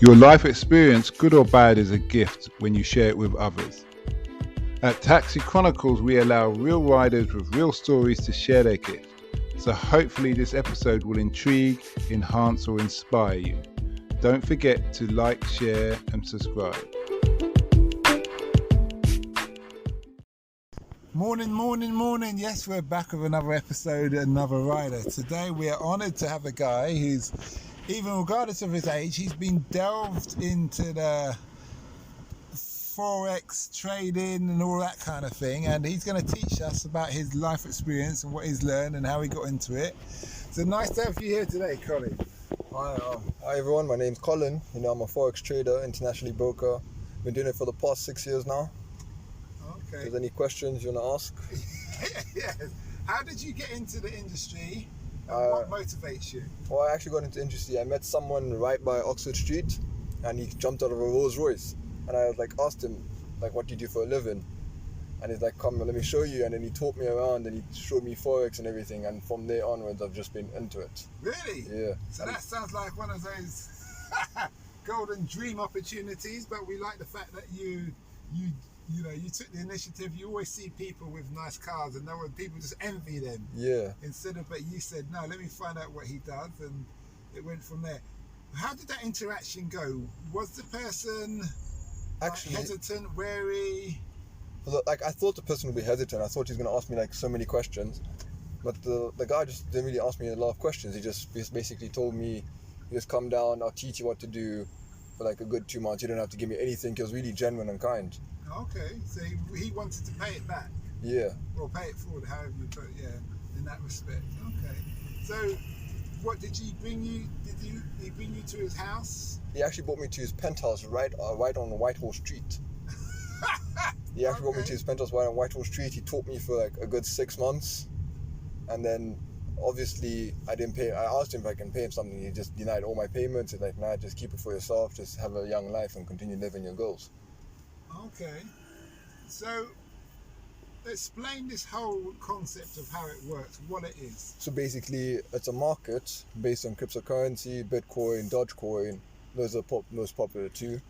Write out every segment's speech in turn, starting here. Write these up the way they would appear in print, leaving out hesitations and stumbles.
Your life experience, good or bad, is a gift when you share it with others. At Taxi Chronicles, we allow real riders with real stories to share their gift. So hopefully this episode will intrigue, enhance or inspire you. Don't forget to like, share and subscribe. Morning. Yes, we're back with another episode, another rider. Today we are honoured to have a guy who's, even regardless of his age, he's been delved into the Forex trading and all that kind of thing, and he's going to teach us about his life experience and what he's learned and how he got into it. So nice to have you here today, Colin. Hi everyone, my name's Colin. I'm a Forex trader, internationally broker. Been doing it for the past 6 years now. Okay. If there's any questions you want to ask? Yes. How did you get into the industry and what motivates you? Well, I actually got into the industry. I met someone right by Oxford Street and he jumped out of a Rolls Royce. And I asked him, what do you do for a living? And he's like, come, let me show you. And then he taught me around and he showed me Forex and everything. And from there onwards, I've just been into it. Really? Yeah. So that sounds like one of those golden dream opportunities. But we like the fact that you took the initiative. You always see people with nice cars and people just envy them. Yeah. But you said, no, let me find out what he does. And it went from there. How did that interaction go? Was the person actually hesitant, wary? I thought the person would be hesitant. I thought he was going to ask me so many questions, but the guy just didn't really ask me a lot of questions. He just basically told me, just come down, I'll teach you what to do for a good 2 months. You don't have to give me anything. He was really genuine and kind. Okay, so he wanted to pay it back. Yeah. Or pay it forward, however you put it, in that respect. Okay. So what did he bring you? Did he bring you to his house? He actually brought me to his penthouse right on Whitehall Street. He actually brought me to his penthouse right on Whitehall Street. He taught me for a good 6 months. And then obviously I didn't pay. I asked him if I can pay him something. He just denied all my payments. He's like, nah, just keep it for yourself. Just have a young life and continue living your goals. Okay. So explain this whole concept of how it works, what it is. So basically, it's a market based on cryptocurrency, Bitcoin, Dogecoin. Those are most popular two,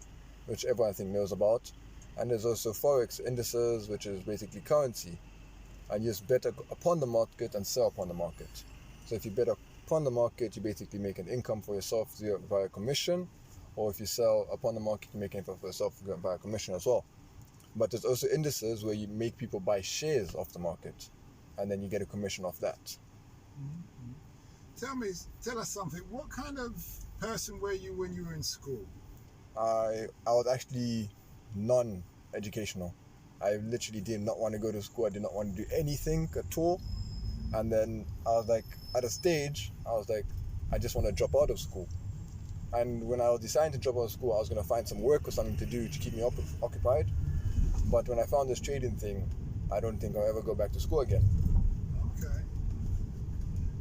which everyone I think knows about. And there's also Forex indices, which is basically currency. And you just bet upon the market and sell upon the market. So if you bet upon the market, you basically make an income for yourself via commission. Or if you sell upon the market, you make an income for yourself via commission as well. But there's also indices where you make people buy shares of the market, and then you get a commission off that. Mm-hmm. Tell us something. What kind of person were you when you were in school? I was actually non-educational. I literally did not want to go to school. I did not want to do anything at all. And then I was at a stage, I just want to drop out of school. And when I was deciding to drop out of school, I was going to find some work or something to do to keep me occupied. But when I found this trading thing, I don't think I'll ever go back to school again. Okay.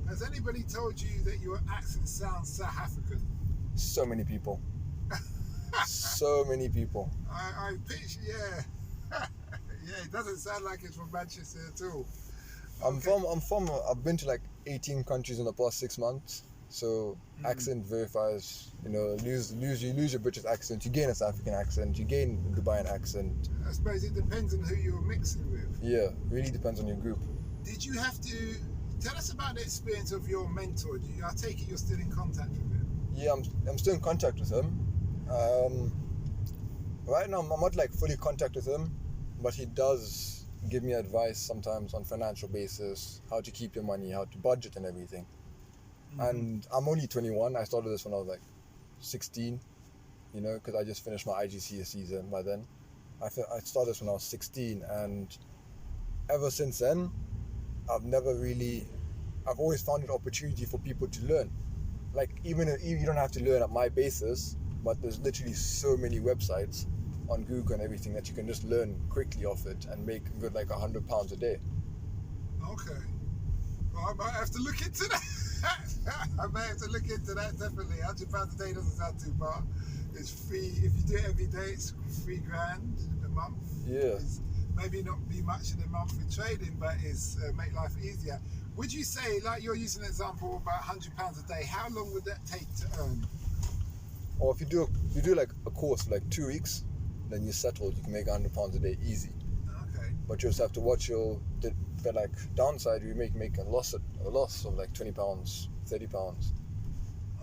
Has anybody told you that your accent sounds South African? So many people. So many people. I picture, yeah. Yeah, it doesn't sound like it's from Manchester at all. I've been to 18 countries in the past 6 months. So accent verifies, you lose your British accent, you gain a South African accent, you gain a Dubaian accent. I suppose it depends on who you're mixing with. Yeah, really depends on your group. Did you have to tell us about the experience of your mentor? I take it you're still in contact with him. Yeah, I'm still in contact with him. Right now I'm not fully in contact with him, but he does give me advice sometimes on financial basis, how to keep your money, how to budget and everything. Mm-hmm. And I'm only 21. I started this when I was 16, because I just finished my IGCSE season by then. I started this when I was 16, and ever since then, I've always found an opportunity for people to learn. Even if you don't have to learn at my basis, but there's literally so many websites on Google and everything that you can just learn quickly off it and make good £100 a day. Okay. Well, I might have to look into that. Definitely. £100 a day doesn't sound too bad. It's free. If you do it every day, it's $3,000 a month. Yeah. It's maybe not be much in a month with trading, but it's make life easier. Would you say, you're using an example, about £100 a day, how long would that take to earn? Or if you do like a course for like 2 weeks, then you settle. You can make £100 a day easy. Okay. But you just have to watch the like downside. You make a loss of like £20, £30.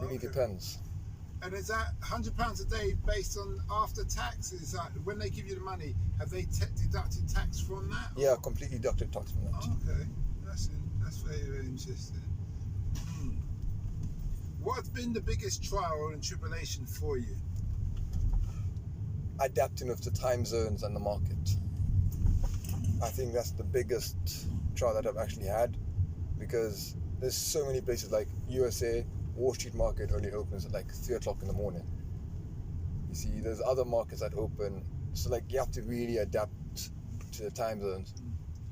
Really depends. And is that £100 a day based on after tax? Is that when they give you the money, have they deducted tax from that? Or? Yeah, completely deducted tax from that. Okay, that's very, very interesting. What has been the biggest trial and tribulation for you? Adapting with the time zones and the market. I think that's the biggest trial that I've actually had, because there's so many places like USA. Wall Street market only opens at like 3 o'clock in the morning. You see, there's other markets that open, so like you have to really adapt to the time zones,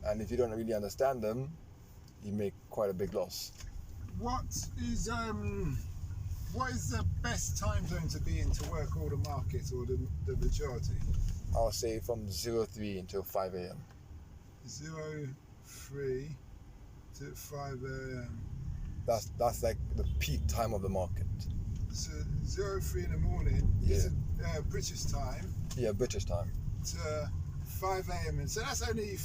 and if you don't really understand them, you make quite a big loss. What is the best time zone to be in to work all the markets, or the majority? I'll say from 03 until 5 a.m. 03 to 5 a.m. That's like the peak time of the market. So 03 in the morning is British time. Yeah, British time. To 5 a.m. And so that's only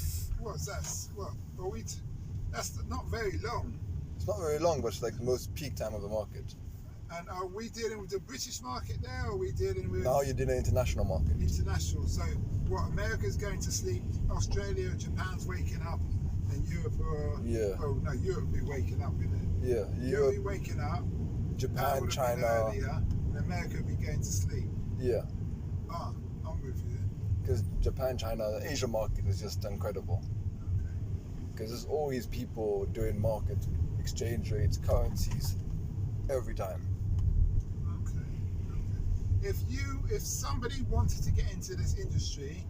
that's not very long. It's not very long, but it's like the most peak time of the market. And are we dealing with the British market there, or are we dealing with... Now you're dealing with international market. International. So what, America's going to sleep, Australia, Japan's waking up, and Europe are... Yeah. Oh, no, Europe will be waking up, isn't it? Yeah. Europe will be waking up. Japan, China... Earlier, and America will be going to sleep. Yeah. Ah, I'm with you. Because Japan, China, the Asia market is just incredible. Because there's always people doing market exchange rates, currencies, every time. Okay. If somebody wanted to get into this industry,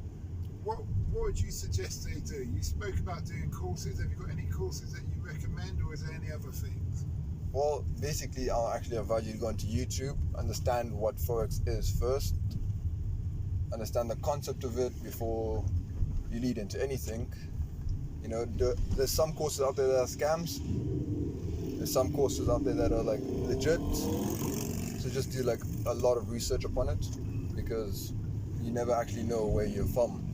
what would you suggest they do? You spoke about doing courses. Have you got any courses that you recommend, or is there any other things? Well, basically, I'll actually advise you to go onto YouTube, understand what Forex is first, understand the concept of it before you lead into anything. You know, there's some courses out there that are scams. There's some courses out there that are like legit. So just do like a lot of research upon it, because you never actually know where you're from.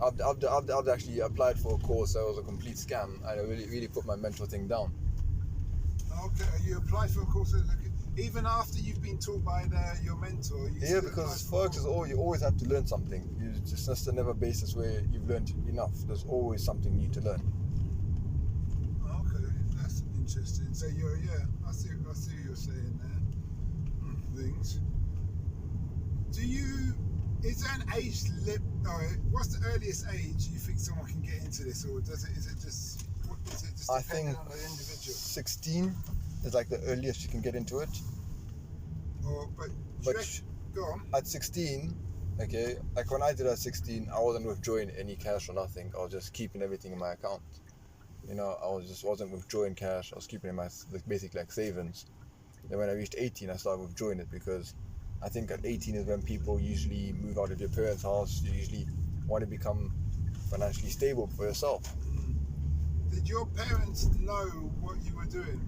I've actually applied for a course that was a complete scam, and I really put my mental thing down. Okay, you apply for a course even after you've been taught by your mentor. Yeah, because Forex is you always have to learn something. It's just never a basis where you've learned enough. There's always something new to learn. Okay, that's interesting. So I see what you're saying there. Things. Is there an age limit? What's the earliest age you think someone can get into this, or is it just I think on the individual? 16 is like the earliest you can get into it. But go on. At 16, okay, like when I did at 16, I wasn't withdrawing any cash or nothing. I was just keeping everything in my account. You know, I wasn't withdrawing cash. I was keeping it in my basically like savings. Then when I reached 18, I started withdrawing it, because I think at 18 is when people usually move out of your parents' house. You usually want to become financially stable for yourself. Did your parents know what you were doing?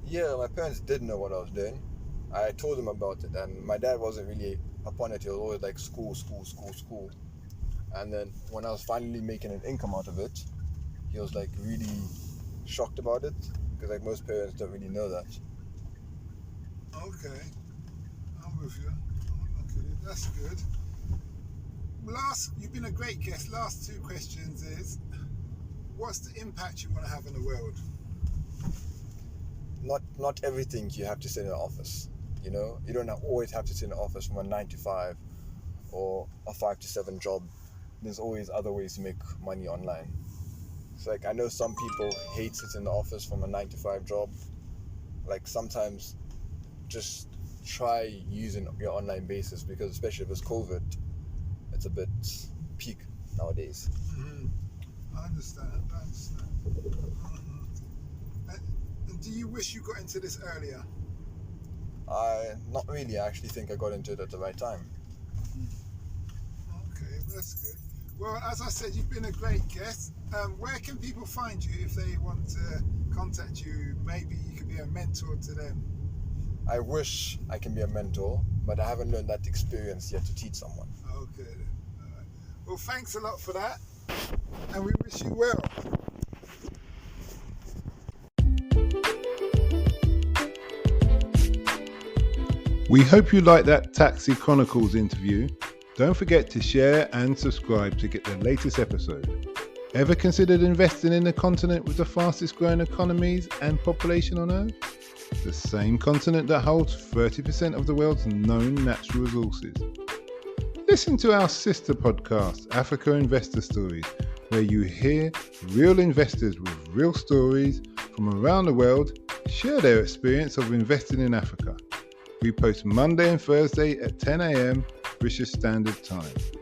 Yeah, my parents did know what I was doing. I told them about it, and my dad wasn't really upon it. He was always like school. And then when I was finally making an income out of it, he was like really shocked about it, because like most parents don't really know that. Okay, I'm with you. Okay, that's good. You've been a great guest. Last two questions is, what's the impact you want to have in the world? Not everything you have to sit in an office. You know, you don't always have to sit in an office from a 9 to 5 or a 5 to 7 job. There's always other ways to make money online. It's like, I know some people hate sitting in the office from a 9 to 5 job. Like, sometimes just try using your online basis, because especially with COVID, it's a bit peak nowadays. Mm-hmm. I understand. And do you wish you got into this earlier? Not really. I actually think I got into it at the right time. Okay, that's good. Well, as I said, you've been a great guest. Where can people find you if they want to contact you? Maybe you could be a mentor to them. I wish I can be a mentor, but I haven't learned that experience yet to teach someone. Okay. All right. Well, thanks a lot for that, and we wish you well. We hope you liked that Taxi Chronicles interview. Don't forget to share and subscribe to get the latest episode. Ever considered investing in the continent with the fastest growing economies and population on Earth? The same continent that holds 30% of the world's known natural resources. Listen to our sister podcast, Africa Investor Stories, where you hear real investors with real stories from around the world share their experience of investing in Africa. We post Monday and Thursday at 10 a.m. British Standard Time.